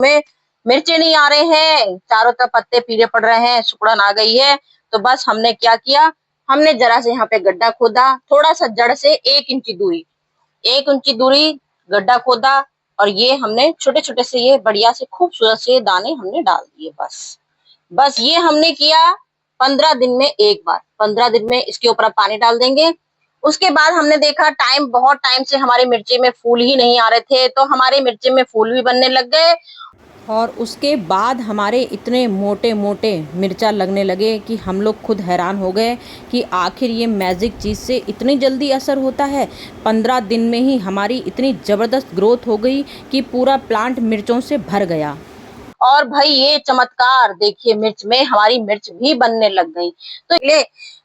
में मिर्चे नहीं आ रहे हैं, चारों तरफ पत्ते पीले पड़ रहे हैं, सुकड़न आ गई है। तो बस हमने क्या किया, हमने जरा से यहाँ पे गड्ढा खोदा, थोड़ा सा जड़ से 1 इंची दूरी गड्ढा खोदा और ये हमने छोटे छोटे से ये बढ़िया से खूबसूरत से दाने हमने डाल दिए। बस बस ये हमने किया 15 दिन में एक बार। 15 दिन में इसके ऊपर आप पानी डाल देंगे। उसके बाद हमने देखा बहुत टाइम से हमारे मिर्ची में फूल ही नहीं आ रहे थे, तो हमारे मिर्ची में फूल भी बनने लग गए। और उसके बाद हमारे इतने मोटे मोटे मिर्चा लगने लगे कि हम लोग खुद हैरान हो गए कि आखिर ये मैजिक चीज़ से इतनी जल्दी असर होता है। 15 दिन में ही हमारी इतनी ज़बरदस्त ग्रोथ हो गई कि पूरा प्लांट मिर्चों से भर गया। और भाई ये चमत्कार देखिए, मिर्च में हमारी मिर्च भी बनने लग गई। तो ये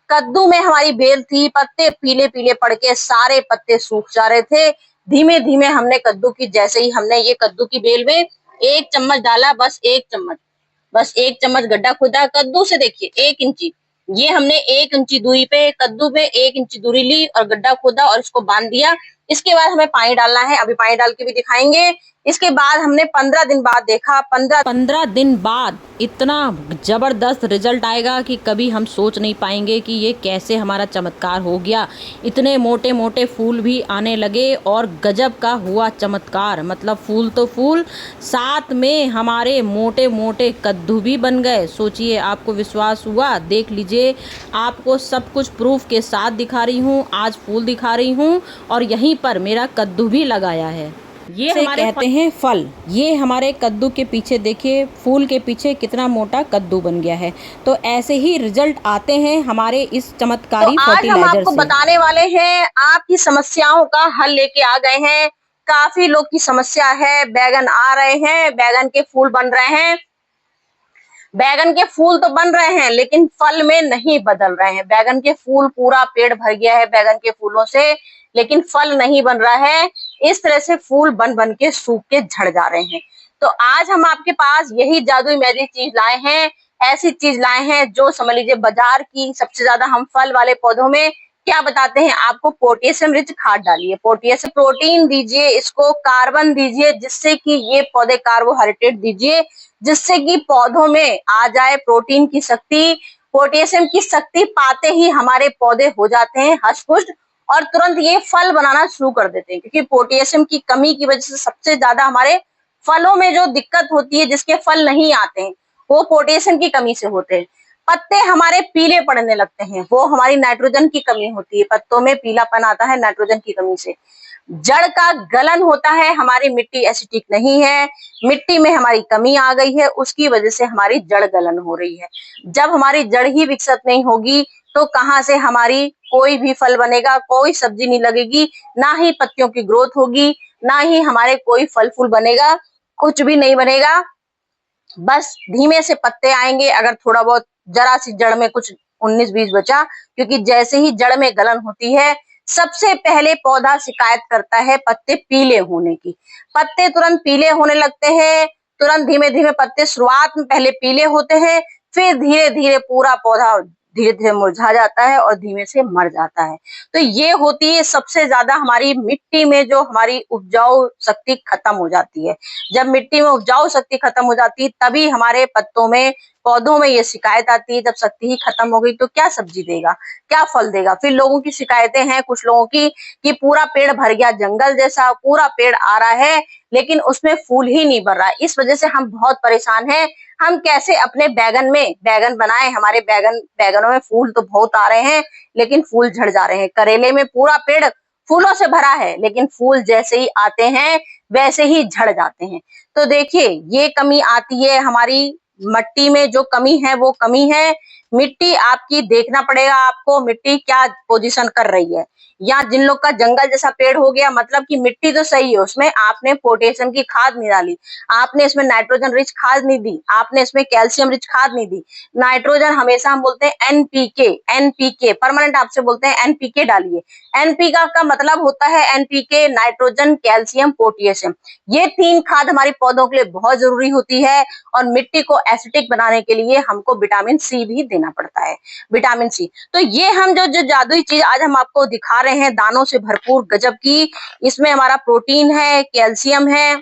कद्दू में हमारी बेल थी, पत्ते पीले पीले पड़ के सारे पत्ते सूख जा रहे थे। धीमे धीमे हमने कद्दू की, जैसे ही हमने ये कद्दू की बेल में 1 चम्मच डाला, बस 1 चम्मच गड्ढा खोदा कद्दू से, देखिए 1 इंची, ये हमने 1 इंची दूरी पे कद्दू पे 1 इंची दूरी ली और गड्ढा खोदा और इसको बांध दिया। इसके बाद हमें पानी डालना है, अभी पानी डाल के भी दिखाएंगे। इसके बाद हमने 15 दिन बाद देखा, 15 दिन बाद इतना ज़बरदस्त रिजल्ट आएगा कि कभी हम सोच नहीं पाएंगे कि ये कैसे हमारा चमत्कार हो गया। इतने मोटे मोटे फूल भी आने लगे और गजब का हुआ चमत्कार। मतलब फूल तो फूल, साथ में हमारे मोटे मोटे कद्दू भी बन गए। सोचिए, आपको विश्वास हुआ? देख लीजिए, आपको सब कुछ प्रूफ के साथ दिखा रही हूँ। आज फूल दिखा रही हूँ और यहीं पर मेरा कद्दू भी लगाया है। ये हमारे कहते हैं फल। ये हमारे कद्दू के पीछे देखिए, फूल के पीछे कितना मोटा कद्दू बन गया है। तो ऐसे ही रिजल्ट आते हैं हमारे इस चमत्कारी आज हम फर्टिलाइजर आपको से। बताने वाले हैं, आपकी समस्याओं का हल लेके आ गए हैं। काफी लोग की समस्या है, बैगन आ रहे हैं, बैगन के फूल बन रहे हैं, बैगन के फूल तो बन रहे हैं लेकिन फल में नहीं बदल रहे हैं। बैगन के फूल, पूरा पेड़ भर गया है बैगन के फूलों से, लेकिन फल नहीं बन रहा है। इस तरह से फूल बन बन के सूख के झड़ जा रहे हैं। तो आज हम आपके पास यही जादुई मैजिक चीज लाए हैं, ऐसी चीज लाए हैं जो समझ लीजिए बाजार की सबसे ज्यादा। हम फल वाले पौधों में क्या बताते हैं आपको, पोटेशियम रिच खाद डालिए, पोटेशियम प्रोटीन दीजिए, इसको कार्बन दीजिए, जिससे कि ये पौधे, कार्बोहाइड्रेट दीजिए जिससे कि पौधों में आ जाए प्रोटीन की शक्ति। पोटेशियम की शक्ति पाते ही हमारे पौधे हो जाते हैं हष्ट-पुष्ट और तुरंत ये फल बनाना शुरू कर देते हैं, क्योंकि पोटेशियम की कमी की वजह से सबसे ज्यादा हमारे फलों में जो दिक्कत होती है, जिसके फल नहीं आते हैं, वो पोटेशियम की कमी से होते हैं। पत्ते हमारे पीले पड़ने लगते हैं, वो हमारी नाइट्रोजन की कमी होती है। पत्तों में पीलापन आता है नाइट्रोजन की कमी से। जड़ का गलन होता है, हमारी मिट्टी एसिडिक नहीं है, मिट्टी में हमारी कमी आ गई है, उसकी वजह से हमारी जड़ गलन हो रही है। जब हमारी जड़ ही विकसित नहीं होगी तो कहाँ से हमारी कोई भी फल बनेगा, कोई सब्जी नहीं लगेगी, ना ही पत्तियों की ग्रोथ होगी, ना ही हमारे कोई फल फूल बनेगा, कुछ भी नहीं बनेगा। बस धीमे से पत्ते आएंगे, अगर थोड़ा बहुत जरा सी जड़ में कुछ 19-20 बचा, क्योंकि जैसे ही जड़ में गलन होती है, सबसे पहले पौधा शिकायत करता है पत्ते पीले होने की। पत्ते तुरंत पीले होने लगते हैं, तुरंत धीमे धीमे पत्ते शुरुआत में पहले पीले होते हैं, फिर धीरे धीरे पूरा पौधा धीरे धीरे मुरझा जाता है और धीमे से मर जाता है। तो ये होती है सबसे ज्यादा हमारी मिट्टी में जो हमारी उपजाऊ शक्ति खत्म हो जाती है। जब मिट्टी में उपजाऊ शक्ति खत्म हो जाती है, तभी हमारे पत्तों में, पौधों में ये शिकायत आती है। जब शक्ति ही खत्म हो गई तो क्या सब्जी देगा, क्या फल देगा। फिर लोगों की शिकायतें हैं कुछ लोगों की कि पूरा पेड़ भर गया, जंगल जैसा पूरा पेड़ आ रहा है लेकिन उसमें फूल ही नहीं भर रहा है। इस वजह से हम बहुत परेशान हैं। हम कैसे अपने बैगन में बैगन बनाए, हमारे बैगनों में फूल तो बहुत आ रहे हैं लेकिन फूल झड़ जा रहे हैं। करेले में पूरा पेड़ फूलों से भरा है लेकिन फूल जैसे ही आते हैं वैसे ही झड़ जाते हैं। तो देखिए, ये कमी आती है हमारी मिट्टी में, जो कमी है वो कमी है। मिट्टी आपकी देखना पड़ेगा आपको, मिट्टी क्या पोजीशन कर रही है। या जिन लोग का जंगल जैसा पेड़ हो गया, मतलब कि मिट्टी तो सही है, उसमें आपने पोटेशियम की खाद नहीं डाली, आपने इसमें नाइट्रोजन रिच खाद नहीं दी, आपने इसमें कैल्शियम रिच खाद नहीं दी। नाइट्रोजन हमेशा हम बोलते हैं एनपीके, एनपीके परमानेंट आपसे बोलते हैं एनपीके डालिए। एनपीके का मतलब होता है एनपीके, नाइट्रोजन, कैल्शियम, पोटेशियम। ये 3 खाद हमारी पौधों के लिए बहुत जरूरी होती है। और मिट्टी को एसिडिक बनाने के लिए हमको विटामिन सी भी देना पड़ता है, विटामिन सी। तो ये हम जो जादुई चीज आज हम आपको दिखा रहे हैं, दानों से भरपूर गजब की, इसमें हमारा प्रोटीन है, कैल्शियम है,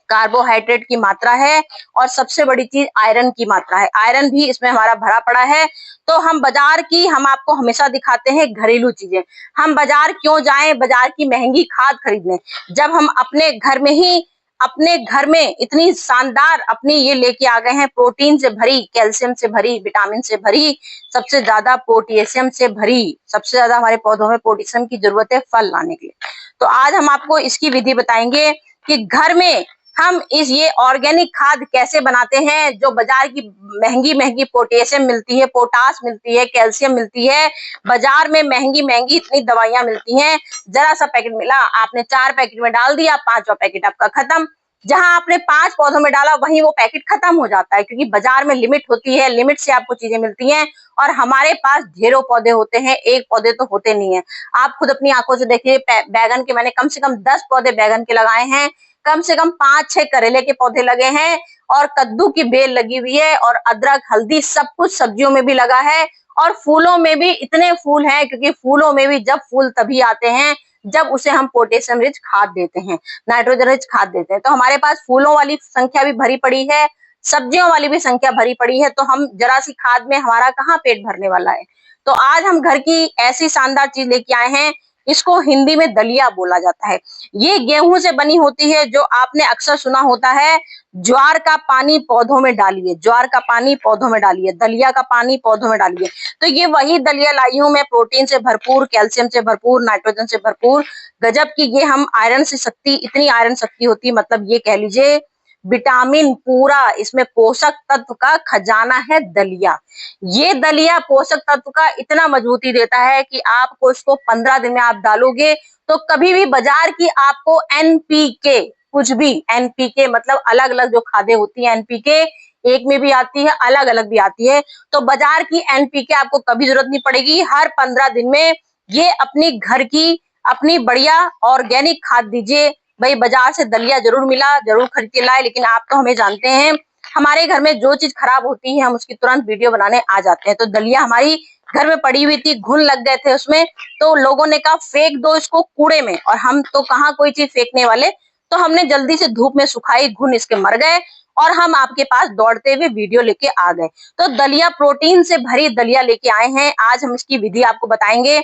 कार्बोहाइड्रेट की मात्रा है और सबसे बड़ी चीज आयरन की मात्रा है। आयरन भी इसमें हमारा भरा पड़ा है। तो हम बाजार की, हम आपको हमेशा दिखाते हैं घरेलू चीजें। हम बाजार क्यों जाएं बाजार की महंगी खाद खरीदने, जब हम अपने घर में ही, अपने घर में इतनी शानदार अपनी ये लेके आ गए हैं, प्रोटीन से भरी, कैल्शियम से भरी, विटामिन से भरी, सबसे ज्यादा पोटेशियम से भरी, सबसे ज्यादा हमारे पौधों में पोटेशियम की जरूरत है फल लाने के लिए। तो आज हम आपको इसकी विधि बताएंगे कि घर में हम ये ऑर्गेनिक खाद कैसे बनाते हैं, जो बाजार की महंगी महंगी पोटेशियम मिलती है, पोटास मिलती है, कैल्शियम मिलती है, बाजार में महंगी महंगी इतनी दवाइयां मिलती हैं। जरा सा पैकेट मिला, आपने 4 पैकेट में डाल दिया, 5वां पैकेट आपका खत्म। जहां आपने 5 पौधों में डाला वहीं वो पैकेट खत्म हो जाता है, क्योंकि बाजार में लिमिट होती है, लिमिट से आपको चीजें मिलती हैं। और हमारे पास ढेरों पौधे होते हैं, एक पौधे तो होते नहीं है। आप खुद अपनी आंखों से देखिए, बैगन के मैंने कम से कम 10 पौधे बैगन के लगाए हैं, कम से कम 5-6 करेले के पौधे लगे हैं, और कद्दू की बेल लगी हुई है, और अदरक, हल्दी सब कुछ सब्जियों में भी लगा है। और फूलों में भी इतने फूल हैं, क्योंकि फूलों में भी जब फूल तभी आते हैं जब उसे हम पोटेशियम रिच खाद देते हैं, नाइट्रोजन रिच खाद देते हैं। तो हमारे पास फूलों वाली संख्या भी भरी पड़ी है, सब्जियों वाली भी संख्या भरी पड़ी है। तो हम जरा सी खाद में हमारा कहाँ पेट भरने वाला है। तो आज हम घर की ऐसी शानदार चीज लेके आए हैं, इसको हिंदी में दलिया बोला जाता है। ये गेहूं से बनी होती है, जो आपने अक्सर सुना होता है, ज्वार का पानी पौधों में डालिए, ज्वार का पानी पौधों में डालिए, दलिया का पानी पौधों में डालिए। तो ये वही दलिया लाई हूं मैं, प्रोटीन से भरपूर, कैल्शियम से भरपूर, नाइट्रोजन से भरपूर, गजब की ये हम आयरन से शक्ति, इतनी आयरन शक्ति होती है, मतलब ये कह लीजिए विटामिन पूरा, इसमें पोषक तत्व का खजाना है दलिया। ये दलिया पोषक तत्व का इतना मजबूती देता है कि आपको इसको 15 दिन में आप डालोगे तो कभी भी बाजार की आपको एनपीके, कुछ भी एनपीके मतलब अलग अलग जो खादें होती है, एनपीके एक में भी आती है, अलग अलग भी आती है। तो बाजार की एनपीके आपको कभी जरूरत नहीं पड़ेगी। हर 15 दिन में ये अपनी घर की, अपनी बढ़िया ऑर्गेनिक खाद दीजिए। भाई बाजार से दलिया जरूर मिला, जरूर खरीद के लाए, लेकिन आप तो हमें जानते हैं, हमारे घर में जो चीज खराब होती है हम उसकी तुरंत वीडियो बनाने आ जाते हैं। तो दलिया हमारी घर में पड़ी हुई थी, घुन लग गए थे उसमें, तो लोगों ने कहा फेंक दो इसको कूड़े में, और हम तो कहाँ कोई चीज फेंकने वाले। तो हमने जल्दी से धूप में सुखाई, घुन इसके मर गए, और हम आपके पास दौड़ते हुए वीडियो लेके आ गए। तो दलिया, प्रोटीन से भरी दलिया लेके आए हैं। आज हम इसकी विधि आपको बताएंगे।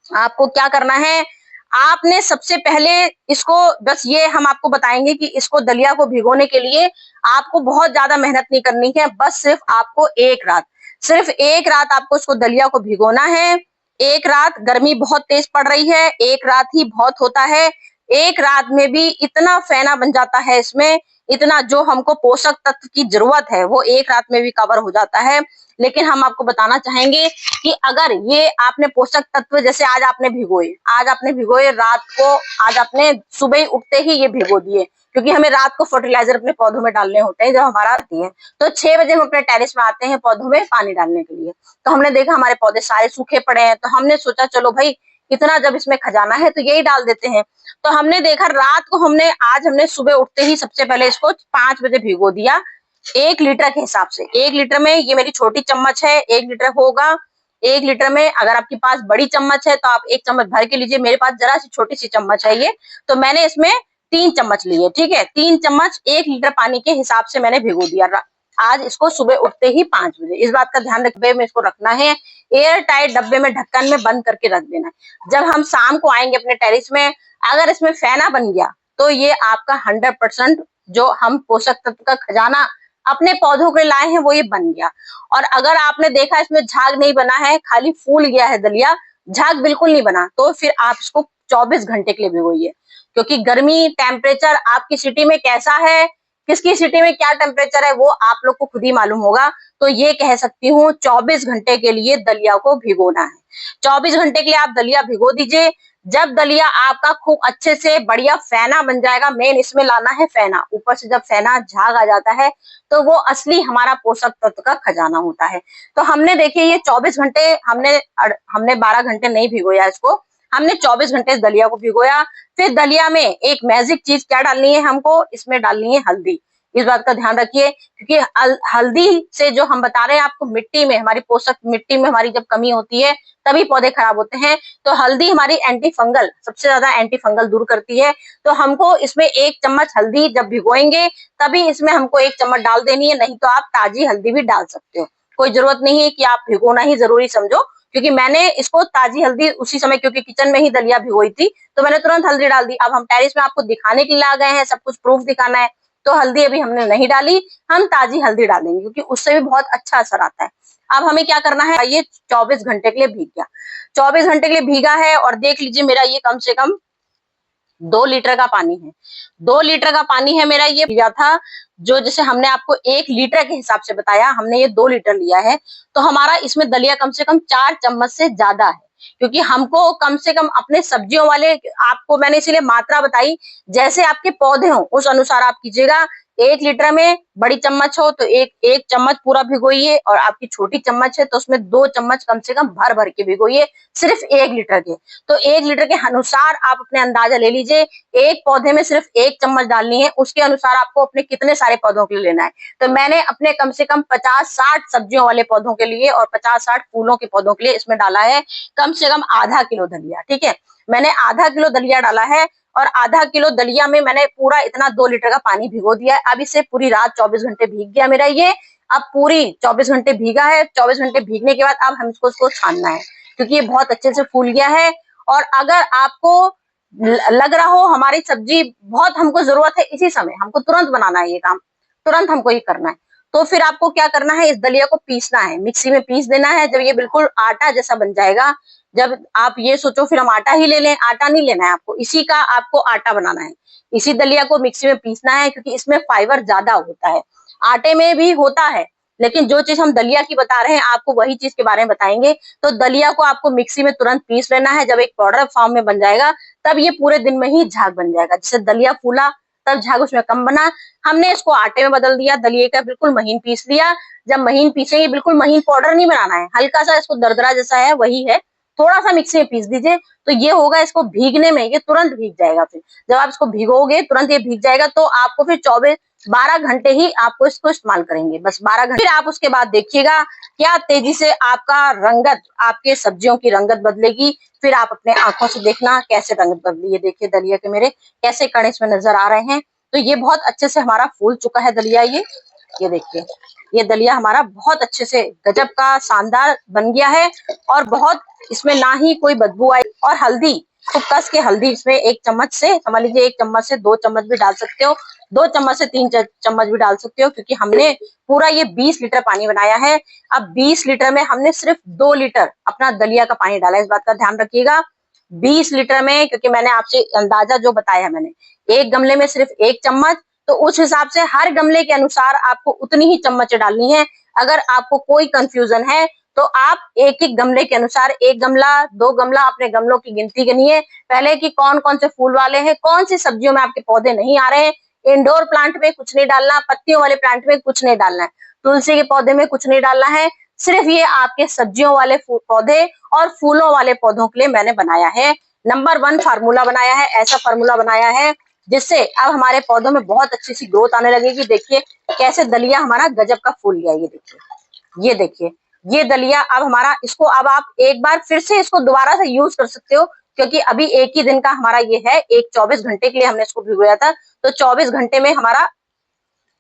आपको क्या करना है, आपने सबसे पहले इसको, बस ये हम आपको बताएंगे कि इसको दलिया को भिगोने के लिए आपको बहुत ज्यादा मेहनत नहीं करनी है। बस सिर्फ आपको सिर्फ एक रात आपको इसको दलिया को भिगोना है। एक रात, गर्मी बहुत तेज पड़ रही है, एक रात ही बहुत होता है। एक रात में भी इतना फेना बन जाता है इसमें, इतना जो हमको पोषक तत्व की जरूरत है वो एक रात में भी कवर हो जाता है। लेकिन हम आपको बताना चाहेंगे कि अगर ये आपने पोषक तत्व, जैसे आज आपने भिगोए रात को, आज आपने सुबह उठते ही ये भिगो दिए, क्योंकि हमें रात को फर्टिलाइजर अपने पौधों में डालने होते हैं जब हमारा आती है। तो 6 बजे हम अपने टेरेस में आते हैं पौधों में पानी डालने के लिए। तो हमने देखा हमारे पौधे सारे सूखे पड़े हैं, तो हमने सोचा चलो भाई इतना जब इसमें खजाना है तो यही डाल देते हैं। तो हमने देखा रात को, आज हमने सुबह उठते ही सबसे पहले इसको 5 बजे भिगो दिया। 1 लीटर के हिसाब से, 1 लीटर में, ये मेरी छोटी चम्मच है, 1 लीटर होगा। 1 लीटर में अगर आपके पास बड़ी चम्मच है तो आप 1 चम्मच भर के लीजिए। मेरे पास जरा सी छोटी सी चम्मच है ये, तो मैंने इसमें 3 चम्मच लिए। ठीक है, 3 चम्मच 1 लीटर पानी के हिसाब से मैंने भिगो दिया। आज इसको सुबह उठते ही 5 बजे, इस बात का ध्यान रखते हुए इसको रखना है। एयर टाइट डब्बे में, ढक्कन में बंद करके रख देना है। जब हम शाम को आएंगे अपने टेरिस में, अगर इसमें फेना बन गया तो ये आपका 100% जो हम पोषक तत्व का खजाना अपने पौधों के लाए हैं वो ये बन गया। और अगर आपने देखा इसमें झाग नहीं बना है, खाली फूल गया है दलिया, झाग बिल्कुल नहीं बना, तो फिर आप इसको 24 घंटे के लिए भिगोइए। क्योंकि गर्मी, टेम्परेचर आपकी सिटी में कैसा है, किसकी सिटी में क्या टेम्परेचर है, वो आप लोग को खुद ही मालूम होगा। तो ये कह सकती हूँ 24 घंटे के लिए दलिया को भिगोना है। 24 घंटे के लिए आप दलिया भिगो दीजिए। जब दलिया आपका खूब अच्छे से बढ़िया फेना बन जाएगा, मेन इसमें लाना है फेना, ऊपर से जब फेना झाग आ जाता है तो वो असली हमारा पोषक तत्व का खजाना होता है। तो हमने देखिए ये 24 घंटे, हमने 12 घंटे नहीं भिगोया इसको, हमने 24 घंटे इस दलिया को भिगोया। फिर दलिया में एक मैजिक चीज क्या डालनी है हमको, इसमें डालनी है हल्दी। इस बात का ध्यान रखिए, क्योंकि हल्दी से जो हम बता रहे हैं आपको, मिट्टी में हमारी पोषक, मिट्टी में हमारी जब कमी होती है तभी पौधे खराब होते हैं। तो हल्दी हमारी एंटी फंगल, सबसे ज्यादा एंटी फंगल दूर करती है। तो हमको इसमें 1 चम्मच हल्दी जब भिगोएंगे तभी इसमें हमको 1 चम्मच डाल देनी है, नहीं तो आप ताजी हल्दी भी डाल सकते हो। कोई जरूरत नहीं है कि आप भिगोना ही जरूरी समझो, क्योंकि मैंने इसको ताजी हल्दी उसी समय, क्योंकि किचन में ही दलिया भिगोई थी, तो मैंने तुरंत हल्दी डाल दी। अब हम टेरिस में आपको दिखाने के लिए आ गए हैं, सब कुछ प्रूफ दिखाना है, तो हल्दी अभी हमने नहीं डाली, हम ताजी हल्दी डालेंगे क्योंकि उससे भी बहुत अच्छा असर आता है। अब हमें क्या करना है, ये 24 घंटे के लिए भीग गया, 24 घंटे के लिए भीगा है, और देख लीजिए मेरा ये कम से कम 2 लीटर का पानी है। 2 लीटर का पानी है मेरा, ये लिया था जो, जैसे हमने आपको 1 लीटर के हिसाब से बताया, हमने ये 2 लीटर लिया है, तो हमारा इसमें दलिया कम से कम 4 चम्मच से ज्यादा है। क्योंकि हमको कम से कम अपने सब्जियों वाले, आपको मैंने इसीलिए मात्रा बताई, जैसे आपके पौधे हो उस अनुसार आप कीजिएगा। 1 लीटर में बड़ी चम्मच हो तो एक चम्मच पूरा भिगोइए, और आपकी छोटी चम्मच है तो उसमें 2 चम्मच कम से कम भर भर के भिगोइए, सिर्फ 1 लीटर के। तो 1 लीटर के अनुसार आप अपने अंदाजा ले लीजिए, एक पौधे में सिर्फ 1 चम्मच डालनी है, उसके अनुसार आपको अपने कितने सारे पौधों के लिए लेना है। तो मैंने अपने कम से कम 50-60 सब्जियों वाले पौधों के लिए और 50-60 फूलों के पौधों के लिए इसमें डाला है कम से कम आधा किलो दलिया। ठीक है, मैंने आधा किलो दलिया डाला है, और आधा किलो दलिया में मैंने पूरा इतना 2 लीटर का पानी भिगो दिया है। अब इसे पूरी रात 24 घंटे भीग गया मेरा ये, अब पूरी 24 घंटे भीगा है। 24 घंटे भीगने के बाद अब हमको इसको छानना है, क्योंकि ये बहुत अच्छे से फूल गया है। और अगर आपको लग रहा हो हमारी सब्जी बहुत हमको जरूरत है इसी समय, हमको तुरंत बनाना है ये काम, तुरंत हमको ये करना है, तो फिर आपको क्या करना है, इस दलिया को पीसना है, मिक्सी में पीस देना है। जब ये बिल्कुल आटा जैसा बन जाएगा, जब आप ये सोचो फिर हम आटा ही ले लें, आटा नहीं लेना है आपको, इसी का आपको आटा बनाना है। इसी दलिया को मिक्सी में पीसना है, क्योंकि इसमें फाइबर ज्यादा होता है, आटे में भी होता है, लेकिन जो चीज हम दलिया की बता रहे हैं आपको वही चीज के बारे में बताएंगे। तो दलिया को आपको मिक्सी में तुरंत पीस लेना है, जब एक पाउडर फॉर्म में बन जाएगा तब ये पूरे दिन में ही झाग बन जाएगा। जैसे दलिया फूला तब झाग उसमें कम बना, हमने इसको आटे में बदल दिया, दलिये का बिल्कुल महीन पीस लिया। जब महीन पीसेंगे, बिल्कुल महीन पाउडर नहीं बनाना है, हल्का सा इसको दरदरा जैसा है वही है, थोड़ा सा मिक्सी में पीस दीजिए, तो ये होगा इसको भीगने में, ये तुरंत भीग जाएगा। फिर जब आप इसको भिगोगे तुरंत ये भीग जाएगा, तो आपको फिर 12 घंटे ही आपको इसको इस्तेमाल करेंगे, बस 12 घंटे। फिर आप उसके बाद देखिएगा क्या तेजी से आपका रंगत, आपके सब्जियों की रंगत बदलेगी। फिर आप अपने आंखों से देखना कैसे रंगत बदली। ये देखिए दलिया के मेरे कैसे कण इसमें नजर आ रहे हैं। तो ये बहुत अच्छे से हमारा फूल चुका है दलिया। ये देखिए, ये दलिया हमारा बहुत अच्छे से गजब का शानदार बन गया है, और बहुत इसमें ना ही कोई बदबू आई। और हल्दी, खूब कस के हल्दी इसमें 1 चम्मच से, समझ लीजिए 1 चम्मच से 2 चम्मच भी डाल सकते हो, 2 चम्मच से 3 चम्मच भी डाल सकते हो, क्योंकि हमने पूरा ये 20 लीटर पानी बनाया है। अब 20 लीटर में हमने सिर्फ 2 लीटर अपना दलिया का पानी डाला है, इस बात का ध्यान रखिएगा। 20 लीटर में, क्योंकि मैंने आपसे अंदाजा जो बताया मैंने, एक गमले में सिर्फ 1 चम्मच, तो उस हिसाब से हर गमले के अनुसार आपको उतनी ही चम्मच डालनी है। अगर आपको कोई कंफ्यूजन है तो आप एक एक गमले के अनुसार, 1 गमला 2 गमला, अपने गमलों की गिनती गिनिए पहले कि कौन कौन से फूल वाले हैं, कौन सी सब्जियों में आपके पौधे नहीं आ रहे हैं। इंडोर प्लांट में कुछ नहीं डालना, पत्तियों वाले प्लांट में कुछ नहीं डालना है, तुलसी के पौधे में कुछ नहीं डालना है, सिर्फ ये आपके सब्जियों वाले पौधे और फूलों वाले पौधों के लिए मैंने बनाया है। नंबर 1 फार्मूला बनाया है, ऐसा फार्मूला बनाया है जिससे अब हमारे पौधों में बहुत अच्छी सी ग्रोथ आने लगेगी। देखिए कैसे दलिया हमारा गजब का फूल गया। ये देखिए ये दलिया अब हमारा, इसको अब आप एक बार फिर से इसको दोबारा से यूज कर सकते हो, क्योंकि अभी एक ही दिन का हमारा ये है, एक 24 घंटे के लिए हमने इसको भिगोया था, तो 24 घंटे में हमारा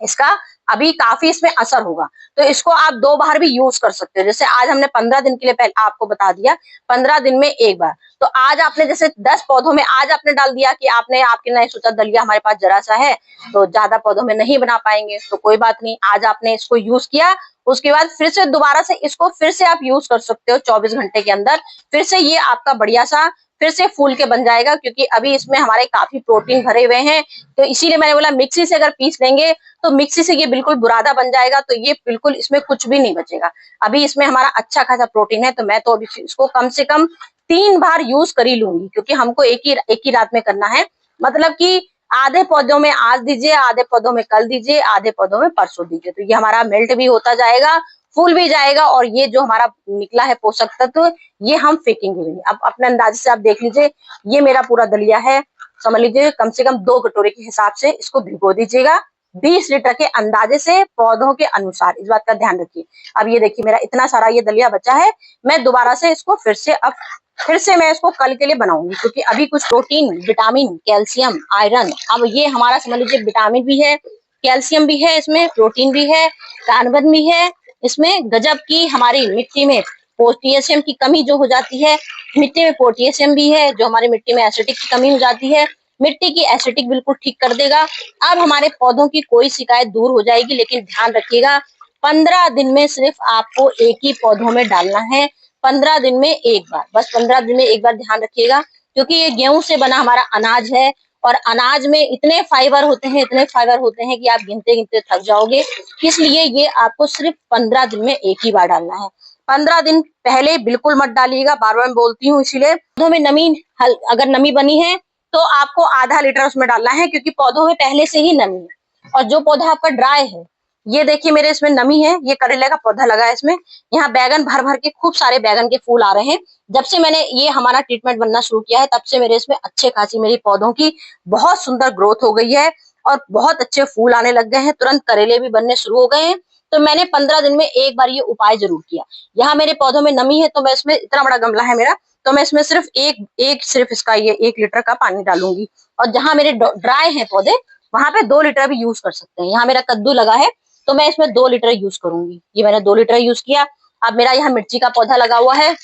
इसका अभी काफी इसमें असर होगा। तो इसको आप 2 बार भी यूज कर सकते हो। जैसे आज हमने 15 दिन के लिए पहले आपको बता दिया, 15 दिन में 1 बार। तो आज आपने जैसे 10 पौधों में आज आपने डाल दिया कि आपके नहीं सोचा दलिया हमारे पास जरा सा है, तो ज्यादा पौधों में नहीं बना पाएंगे, तो कोई बात नहीं, आज आपने इसको यूज किया, उसके बाद फिर से दोबारा से इसको फिर से आप यूज कर सकते हो 24 घंटे के अंदर। फिर से ये आपका बढ़िया सा फिर से फूल के बन जाएगा, क्योंकि अभी इसमें हमारे काफी प्रोटीन भरे हुए हैं। तो इसीलिए मैंने बोला मिक्सी से अगर पीस लेंगे तो मिक्सी से ये बिल्कुल बुरादा बन जाएगा, तो ये बिल्कुल इसमें कुछ भी नहीं बचेगा। अभी इसमें हमारा अच्छा खासा प्रोटीन है, तो मैं तो अभी इसको कम से कम 3 बार यूज कर ही लूंगी, क्योंकि हमको एक ही रात में करना है। मतलब कि आधे पौधों में आज दीजिए, आधे पौधों में कल दीजिए, आधे पौधों में परसों दीजिए, तो ये हमारा मेल्ट भी होता जाएगा, फूल भी जाएगा, और ये जो हमारा निकला है पोषक तत्व ये हम फेंकेंगे भी नहीं। अब अपने अंदाजे से आप देख लीजिए, ये मेरा पूरा दलिया है, समझ लीजिए कम से कम 2 कटोरे के हिसाब से इसको भिगो दीजिएगा। 20 लीटर के अंदाजे से पौधों के अनुसार, इस बात का ध्यान रखिए। अब ये देखिए मेरा इतना सारा ये दलिया बचा है, मैं दोबारा से इसको फिर से मैं इसको कल के लिए बनाऊंगी, क्योंकि अभी कुछ प्रोटीन, विटामिन, कैल्शियम, आयरन, अब ये हमारा समझ लीजिए विटामिन भी है, कैल्शियम भी है, इसमें प्रोटीन भी है, कार्बन भी है, इसमें गजब की हमारी मिट्टी में पोटेशियम की कमी जो हो जाती है, मिट्टी में पोटेशियम भी है, जो हमारी मिट्टी में एसिडिक की कमी हो जाती है, मिट्टी की एसिडिक बिल्कुल ठीक कर देगा। अब हमारे पौधों की कोई शिकायत दूर हो जाएगी, लेकिन ध्यान रखिएगा 15 दिन में सिर्फ आपको एक ही पौधों में डालना है, 15 दिन में एक बार, बस 15 दिन में एक बार, ध्यान रखिएगा, क्योंकि ये गेहूं से बना हमारा अनाज है और अनाज में इतने फाइबर होते हैं, इतने फाइबर होते हैं कि आप गिनते गिनते थक जाओगे, इसलिए ये आपको सिर्फ 15 दिन में एक ही बार डालना है। 15 दिन पहले बिल्कुल मत डालिएगा, बार बार मैं बोलती हूँ, इसीलिए पौधों में नमी, अगर नमी बनी है तो आपको आधा लीटर उसमें डालना है, क्योंकि पौधों में पहले से ही नमी है। और जो पौधा आपका ड्राई है, ये देखिए मेरे इसमें नमी है, ये करेले का पौधा लगा है इसमें, यहाँ बैगन भर भर के खूब सारे बैगन के फूल आ रहे हैं। जब से मैंने ये हमारा ट्रीटमेंट बनना शुरू किया है, तब से मेरे इसमें अच्छे खासी मेरी पौधों की बहुत सुंदर ग्रोथ हो गई है और बहुत अच्छे फूल आने लग गए हैं, तुरंत करेले भी बनने शुरू हो गए हैं। तो मैंने 15 दिन में एक बार ये उपाय जरूर किया। यहाँ मेरे पौधों में नमी है, तो मैं इसमें, इतना बड़ा गमला है मेरा, तो मैं इसमें सिर्फ इसका ये 1 लीटर का पानी डालूंगी। और जहां मेरे ड्राई हैं पौधे, वहां पे 2 लीटर भी यूज कर सकते हैं। यहाँ मेरा कद्दू लगा है, तो मैं इसमें 2 लीटर यूज करूंगी। ये मैंने 2 लीटर यूज किया। अब मेरा यहाँ मिर्ची का पौधा लगा हुआ है,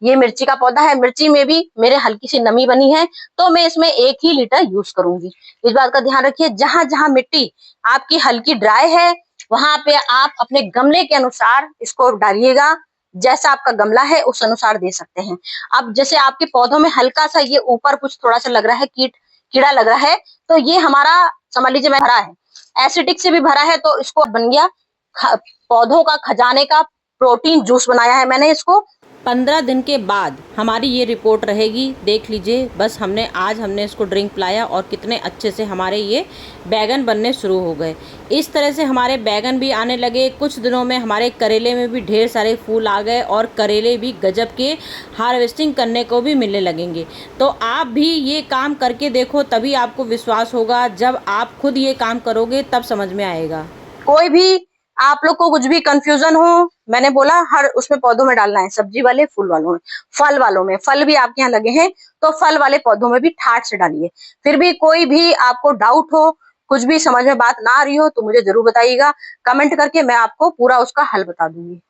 ये मिर्ची का पौधा है, मिर्ची में भी मेरे हल्की सी नमी बनी है, तो मैं इसमें 1 ही लीटर यूज करूंगी। इस बात का ध्यान रखिए, जहां जहां मिट्टी आपकी हल्की ड्राई है, वहां पे आप अपने गमले के अनुसार इसको डालिएगा, जैसा आपका गमला है उस अनुसार दे सकते हैं। अब जैसे आपके पौधों में हल्का सा ये ऊपर कुछ थोड़ा सा लग रहा है, कीड़ा लग रहा है, तो ये हमारा समझ लीजिए मैं भरा है, एसिडिक से भी भरा है, तो इसको बन गया पौधों का खजाने का प्रोटीन जूस बनाया है मैंने इसको। 15 दिन के बाद हमारी ये रिपोर्ट रहेगी, देख लीजिए। बस हमने इसको ड्रिंक पिलाया और कितने अच्छे से हमारे ये बैगन बनने शुरू हो गए। इस तरह से हमारे बैगन भी आने लगे। कुछ दिनों में हमारे करेले में भी ढेर सारे फूल आ गए और करेले भी गजब के हार्वेस्टिंग करने को भी मिलने लगेंगे। तो आप भी ये काम करके देखो, तभी आपको विश्वास होगा। जब आप खुद ये काम करोगे तब समझ में आएगा। कोई भी आप लोग को कुछ भी कंफ्यूजन हो, मैंने बोला हर उसमें पौधों में डालना है, सब्जी वाले, फूल वालों में, फल वालों में, फल भी आपके यहाँ लगे हैं तो फल वाले पौधों में भी ठाट से डालिए। फिर भी कोई भी आपको डाउट हो, कुछ भी समझ में बात ना आ रही हो, तो मुझे जरूर बताइएगा कमेंट करके, मैं आपको पूरा उसका हल बता दूंगी।